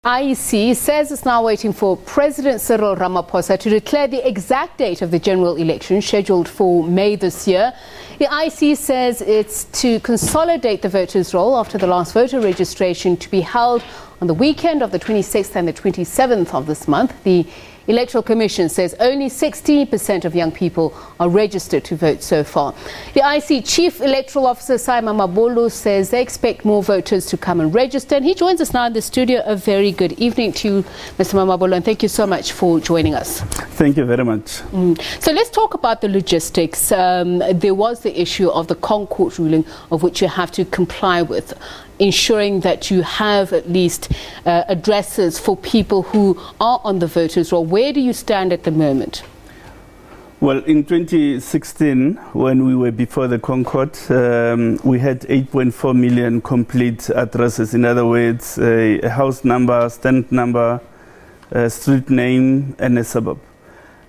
IEC says it's now waiting for President Cyril Ramaphosa to declare the exact date of the general election scheduled for May this year. The IEC says it's to consolidate the voters' roll after the last voter registration to be held on the weekend of the 26th and the 27th of this month. The Electoral Commission says only 16% of young people are registered to vote so far. The IEC Chief Electoral Officer Mamabolo says they expect more voters to come and register. And he joins us now in the studio. A very good evening to you, Mr. Mamabolo, and thank you so much for joining us. Thank you very much. So let's talk about the logistics. There was the issue of the Concord ruling, of which you have to comply with, ensuring that you have at least addresses for people who are on the voters roll. Where do you stand at the moment? Well, in 2016, when we were before the Concord, we had 8.4 million complete addresses. In other words, a house number, stand number, street name, and a suburb.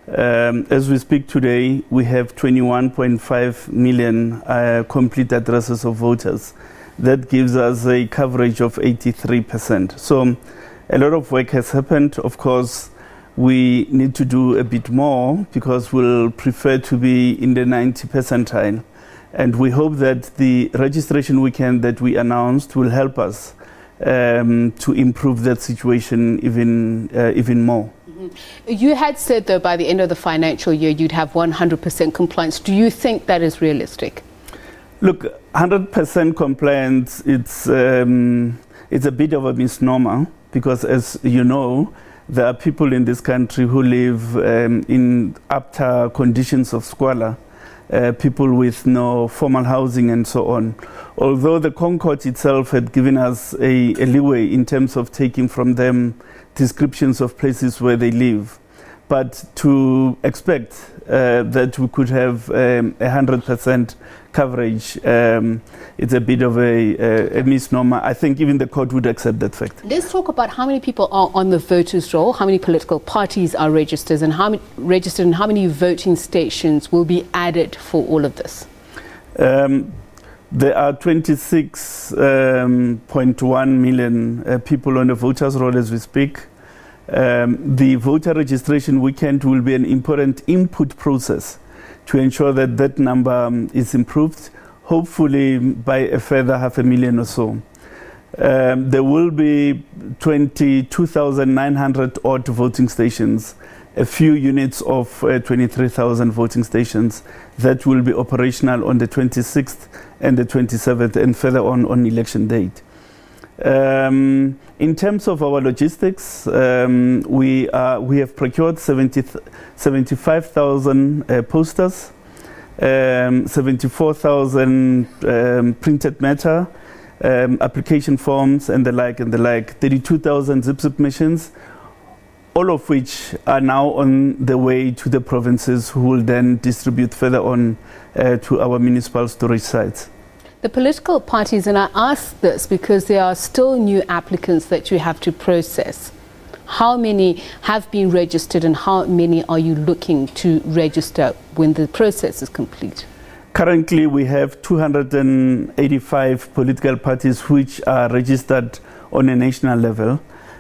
As we speak today, we have 21.5 million complete addresses of voters. That gives us a coverage of 83%. So a lot of work has happened. Of course, we need to do a bit more because we'll prefer to be in the 90th percentile. And we hope that the registration weekend that we announced will help us to improve that situation even more. You had said, though, by the end of the financial year, you'd have 100% compliance. Do you think that is realistic? Look, 100% compliance, it's a bit of a misnomer because, as you know, there are people in this country who live in utter conditions of squalor, people with no formal housing and so on. Although the Concord itself had given us a leeway in terms of taking from them descriptions of places where they live. But to expect that we could have 100% coverage, it's a bit of a misnomer. I think even the court would accept that fact. Let's talk about how many people are on the voters' roll, how many political parties are registered, and how many voting stations will be added for all of this. There are 26.1 million people on the voters' roll as we speak. The voter registration weekend will be an important input process to ensure that that number is improved, hopefully by a further 500,000 or so. There will be 22,900 odd voting stations, a few units of 23,000 voting stations that will be operational on the 26th and the 27th and further on election date. In terms of our logistics, we have procured 75,000 posters, 74,000 printed matter, application forms, and the like, 32,000 zip machines, all of which are now on the way to the provinces, who will then distribute further on to our municipal storage sites. The political parties, and I ask this because there are still new applicants that you have to process. How many have been registered and how many are you looking to register when the process is complete? Currently, we have 285 political parties which are registered on a national level.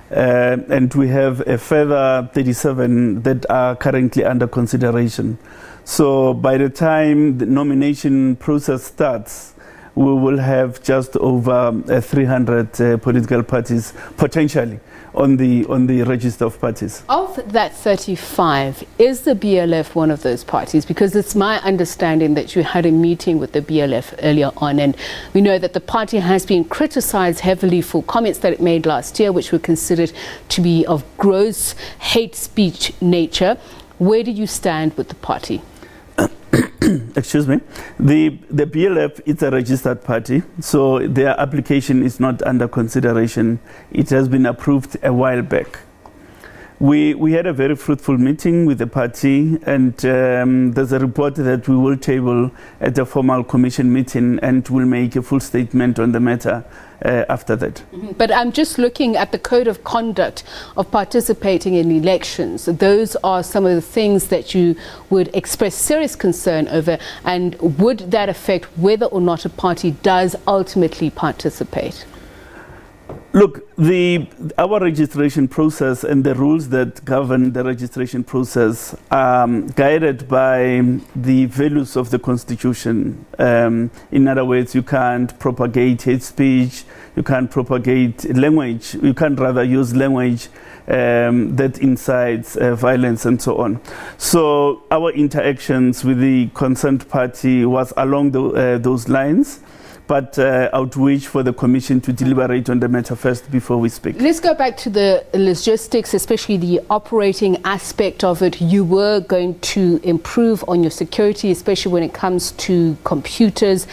And we have a further 37 that are currently under consideration. So by the time the nomination process starts, we will have just over 300 political parties potentially on the register of parties. Of that 35, is the BLF one of those parties? Because it's my understanding that you had a meeting with the BLF earlier on, and we know that the party has been criticized heavily for comments that it made last year, which were considered to be of gross hate speech nature. Where do you stand with the party? Excuse me. The BLF is a registered party, so their application is not under consideration. It has been approved a while back. We had a very fruitful meeting with the party, and there's a report that we will table at a formal commission meeting, and we'll make a full statement on the matter after that. But I'm just looking at the code of conduct of participating in elections. Those are some of the things that you would express serious concern over, and would that affect whether or not a party does ultimately participate? Look, our registration process and the rules that govern the registration process are guided by the values of the Constitution. In other words, you can't propagate hate speech, you can't propagate language, you can't rather use language that incites violence and so on. So our interactions with the concerned party was along those lines. But I would wish for the Commission to deliberate on the matter first before we speak. Let's go back to the logistics, especially the operating aspect of it. You were going to improve on your security, especially when it comes to computers.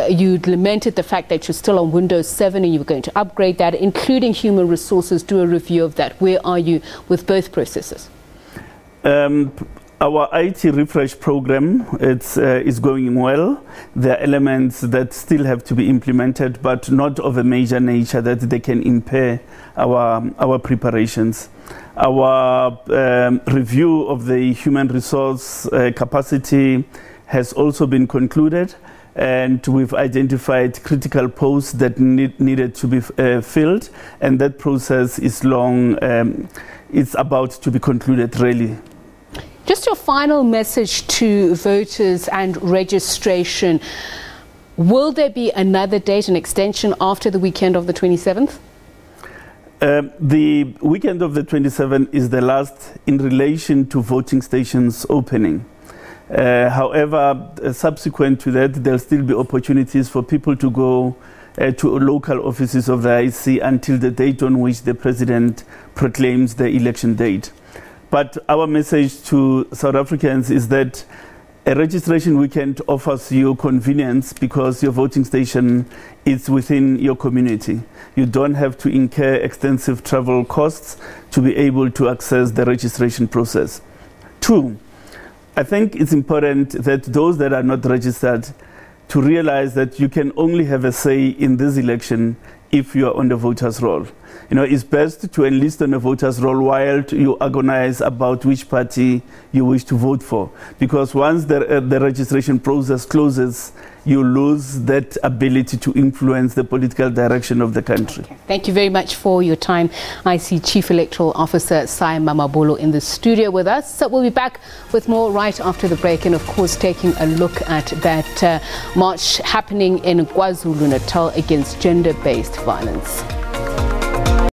You lamented the fact that you're still on Windows 7 and you were going to upgrade that, including human resources. Do a review of that. Where are you with both processes? Our IT refresh program is going well. There are elements that still have to be implemented, but not of a major nature that they can impair our preparations. Our review of the human resource capacity has also been concluded, and we've identified critical posts that needed to be filled, and that process is long. It's about to be concluded, really. Just your final message to voters and registration. Will there be another date, an extension after the weekend of the 27th? The weekend of the 27th is the last in relation to voting stations opening. However, subsequent to that, there'll still be opportunities for people to go to local offices of the IEC until the date on which the President proclaims the election date. But our message to South Africans is that a registration weekend offers you convenience because your voting station is within your community. You don't have to incur extensive travel costs to be able to access the registration process. 2, I think it's important that those that are not registered to realize that you can only have a say in this election if you are on the voters' roll. You know, it's best to enlist on a voters' roll while you agonize about which party you wish to vote for. Because once the registration process closes, you lose that ability to influence the political direction of the country. Okay. Thank you very much for your time. I see Chief Electoral Officer Mamabolo in the studio with us. So we'll be back with more right after the break, and of course taking a look at that march happening in KwaZulu-Natal against gender-based violence.